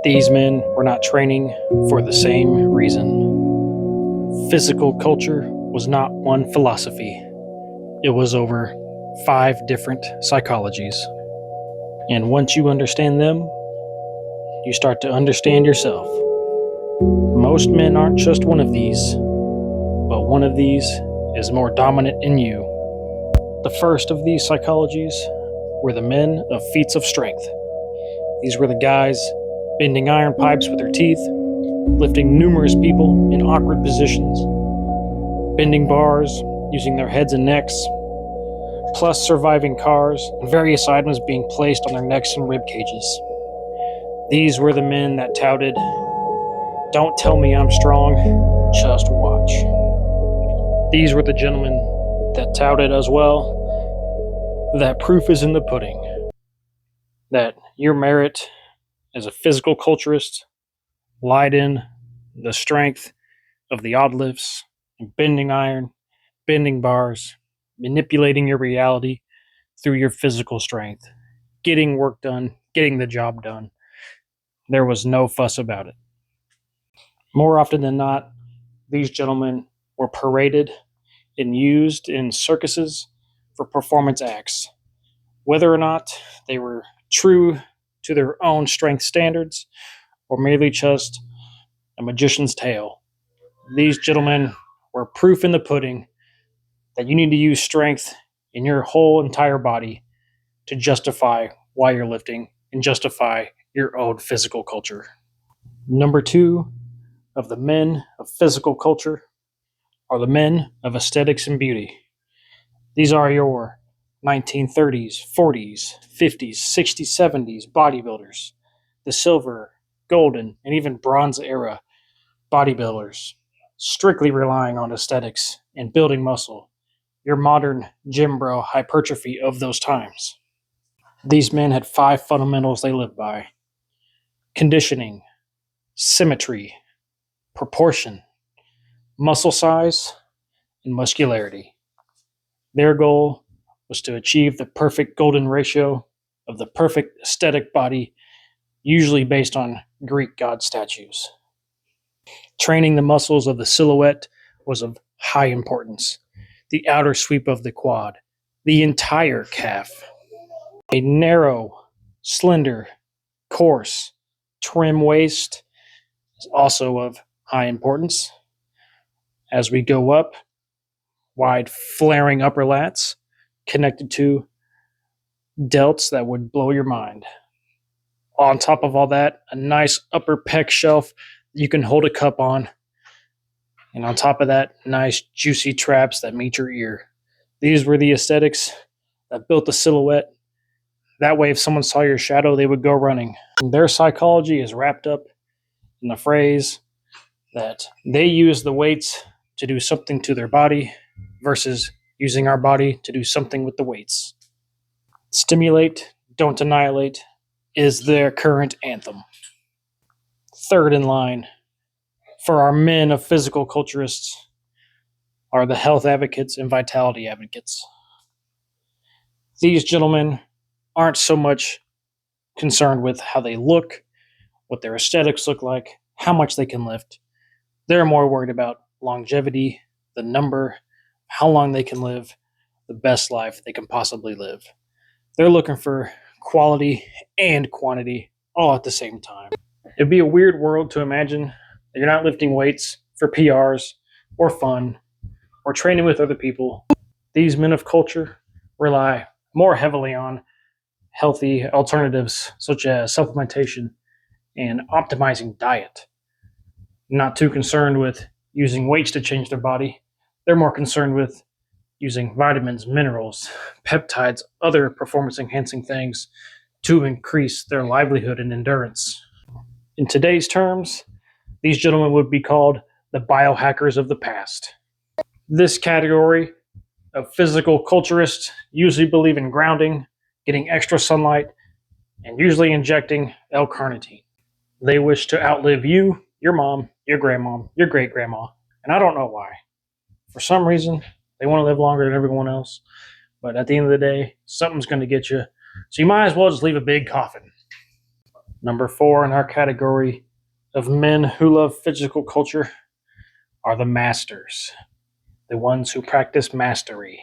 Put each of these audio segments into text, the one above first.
These men were not training for the same reason. Physical culture was not one philosophy. It was over 5 different psychologies. And once you understand them, you start to understand yourself. Most men aren't just one of these, but one of these is more dominant in you. The first of these psychologies were the men of feats of strength. These were the guys bending iron pipes with their teeth, lifting numerous people in awkward positions, bending bars using their heads and necks, plus surviving cars and various items being placed on their necks and rib cages. These were the men that touted, "Don't tell me I'm strong, just watch." These were the gentlemen that touted as well that proof is in the pudding, that your merit as a physical culturist lied in the strength of the odd lifts and bending iron, bending bars, manipulating your reality through your physical strength, getting work done, getting the job done. There was no fuss about it. More often than not, these gentlemen were paraded and used in circuses for performance acts. Whether or not they were true to their own strength standards or merely just a magician's tale, these gentlemen were proof in the pudding that you need to use strength in your whole entire body to justify why you're lifting and justify your own physical culture. Number 2 of the men of physical culture are the men of aesthetics and beauty. These are your 1930s, 40s, 50s, 60s, 70s bodybuilders, the silver, golden, and even bronze era bodybuilders, strictly relying on aesthetics and building muscle, your modern gym bro hypertrophy of those times. These men had 5 fundamentals they lived by: conditioning, symmetry, proportion, muscle size, and muscularity. Their goal was to achieve the perfect golden ratio of the perfect aesthetic body, usually based on Greek god statues. Training the muscles of the silhouette was of high importance. The outer sweep of the quad, the entire calf. A narrow, slender, coarse, trim waist is also of high importance. As we go up, wide flaring upper lats connected to delts that would blow your mind. On top of all that, a nice upper pec shelf that you can hold a cup on. And on top of that, nice juicy traps that meet your ear. These were the aesthetics that built the silhouette. That way, if someone saw your shadow, they would go running. Their psychology is wrapped up in the phrase that they use the weights to do something to their body versus using our body to do something with the weights. Stimulate, don't annihilate is their current anthem. Third in line for our men of physical culturists are the health advocates and vitality advocates. These gentlemen aren't so much concerned with how they look, what their aesthetics look like, how much they can lift. They're more worried about longevity, the number, how long they can live, the best life they can possibly live. They're looking for quality and quantity all at the same time. It'd be a weird world to imagine that you're not lifting weights for PRs or fun or training with other people. These men of culture rely more heavily on healthy alternatives such as supplementation and optimizing diet. Not too concerned with using weights to change their body. They're more concerned with using vitamins, minerals, peptides, other performance enhancing things to increase their livelihood and endurance. In today's terms, these gentlemen would be called the biohackers of the past. This category of physical culturists usually believe in grounding, getting extra sunlight, and usually injecting L-carnitine. They wish to outlive you, your mom, your grandmom, your great-grandma, and I don't know why. For some reason, they want to live longer than everyone else, but at the end of the day, something's going to get you, so you might as well just leave a big coffin. Number 4 in our category of men who love physical culture are the masters, the ones who practice mastery.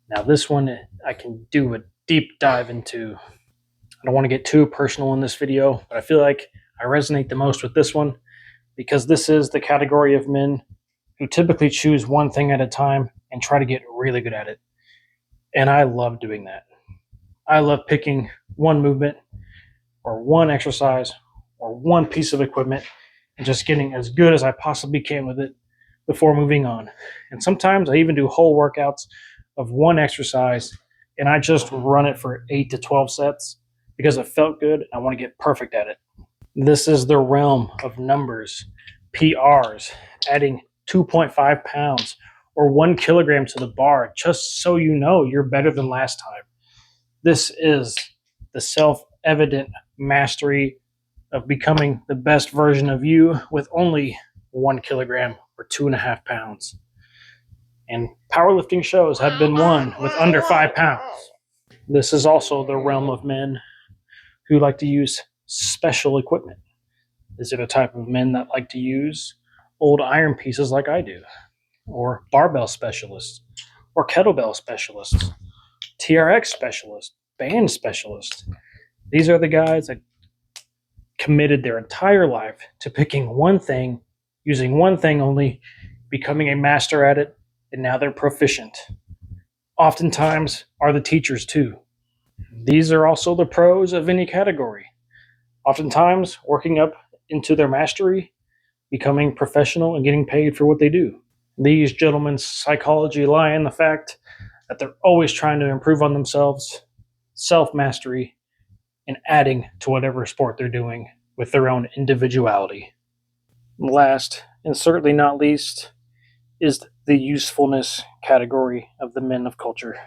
Now, this one I can do a deep dive into. I don't want to get too personal in this video, but I feel like I resonate the most with this one because this is the category of men who typically choose one thing at a time and try to get really good at it. And I love doing that. I love picking one movement or one exercise or one piece of equipment and just getting as good as I possibly can with it before moving on. And sometimes I even do whole workouts of one exercise and I just run it for 8 to 12 sets because it felt good. And I want to get perfect at it. This is the realm of numbers, PRs, adding 2.5 pounds or 1 kilogram to the bar, just so you know you're better than last time. This is the self-evident mastery of becoming the best version of you with only 1 kilogram or 2.5 pounds. And powerlifting shows have been won with under 5 pounds. This is also the realm of men who like to use special equipment. Is it a type of men that like to use old iron pieces like I do, or barbell specialists, or kettlebell specialists, TRX specialists, band specialists? These are the guys that committed their entire life to picking one thing, using one thing only, becoming a master at it, and now they're proficient. Oftentimes are the teachers too. These are also the pros of any category. Oftentimes working up into their mastery, becoming professional and getting paid for what they do. These gentlemen's psychology lie in the fact that they're always trying to improve on themselves, self-mastery, and adding to whatever sport they're doing with their own individuality. Last, and certainly not least, is the usefulness category of the men of culture.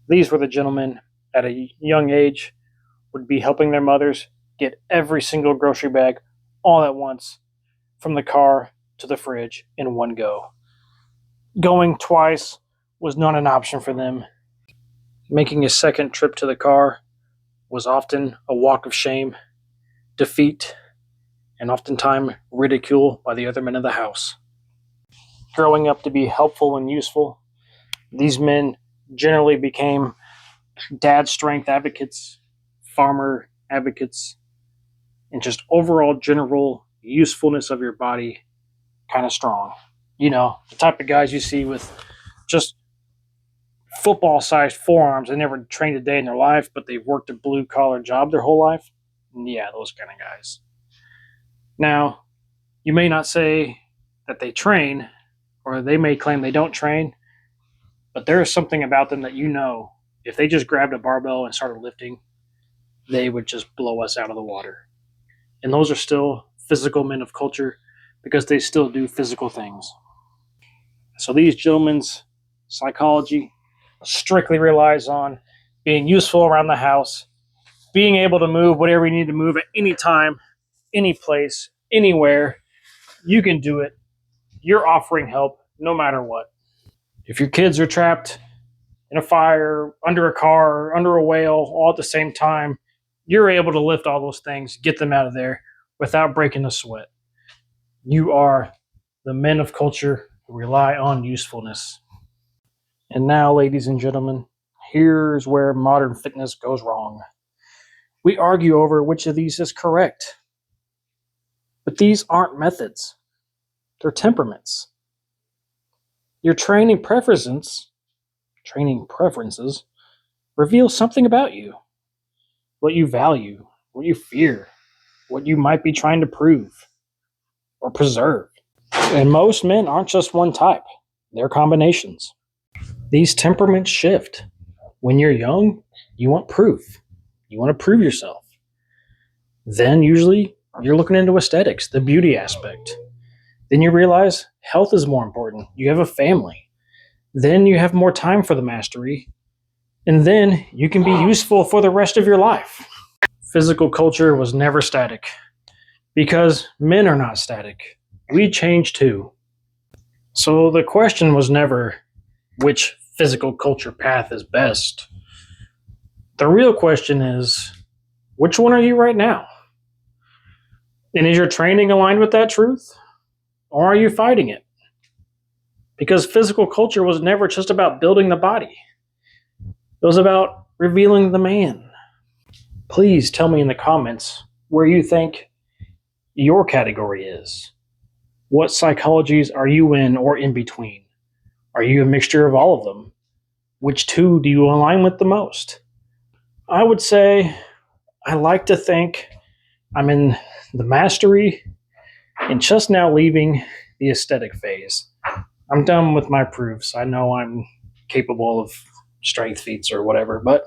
These were the gentlemen at a young age would be helping their mothers get every single grocery bag all at once from the car to the fridge in one go. Going twice was not an option for them. Making a second trip to the car was often a walk of shame, defeat, and oftentimes ridicule by the other men of the house. Growing up to be helpful and useful, these men generally became dad strength advocates, farmer advocates, and just overall general usefulness of your body kind of strong. You know, the type of guys you see with just football-sized forearms. They never trained a day in their life, but they've worked a blue-collar job their whole life. Yeah, those kind of guys. Now, you may not say that they train, or they may claim they don't train, but there is something about them that you know, if they just grabbed a barbell and started lifting, they would just blow us out of the water. And those are still physical men of culture because they still do physical things. So these gentlemen's psychology strictly relies on being useful around the house, being able to move whatever you need to move at any time, any place, anywhere. You can do it. You're offering help no matter what. If your kids are trapped in a fire, under a car, under a whale, all at the same time, you're able to lift all those things, get them out of there without breaking a sweat. You are the men of culture who rely on usefulness. And now, ladies and gentlemen, here's where modern fitness goes wrong. We argue over which of these is correct. But these aren't methods. They're temperaments. Your training preferences reveal something about you. What you value, what you fear, what you might be trying to prove or preserve. And most men aren't just one type. They're combinations. These temperaments shift. When you're young, you want proof. You want to prove yourself. Then usually you're looking into aesthetics, the beauty aspect. Then you realize health is more important. You have a family. Then you have more time for the mastery. And then you can be useful for the rest of your life. Physical culture was never static because men are not static. We change too. So the question was never which physical culture path is best. The real question is, Which one are you right now? And is your training aligned with that truth? Or are you fighting it? Because physical culture was never just about building the body, it was about revealing the man. Please tell me in the comments where you think your category is. What psychologies are you in or in between? Are you a mixture of all of them? Which two do you align with the most? I would say I like to think I'm in the mastery and just now leaving the aesthetic phase. I'm done with my proofs. I know I'm capable of strength feats or whatever, but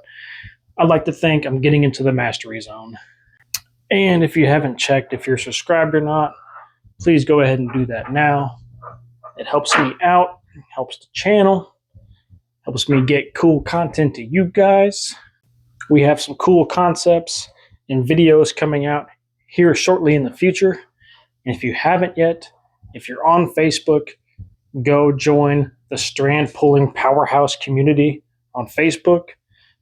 I'd like to think I'm getting into the mastery zone. And if you haven't checked if you're subscribed or not, please go ahead and do that now. It helps me out, helps the channel, helps me get cool content to you guys. We have some cool concepts and videos coming out here shortly in the future. And if you haven't yet, if you're on Facebook, go join the strand pulling powerhouse community on Facebook.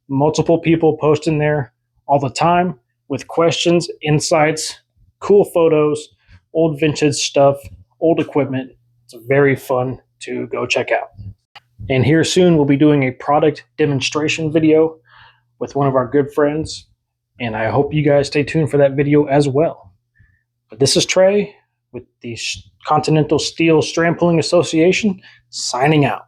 Multiple people posting there all the time with questions, insights, cool photos, old vintage stuff, old equipment. It's very fun to go check out. And here soon we'll be doing a product demonstration video with one of our good friends, and I hope you guys stay tuned for that video as well. But this is Trey with the Continental Steel Strand Pulling Association, signing out.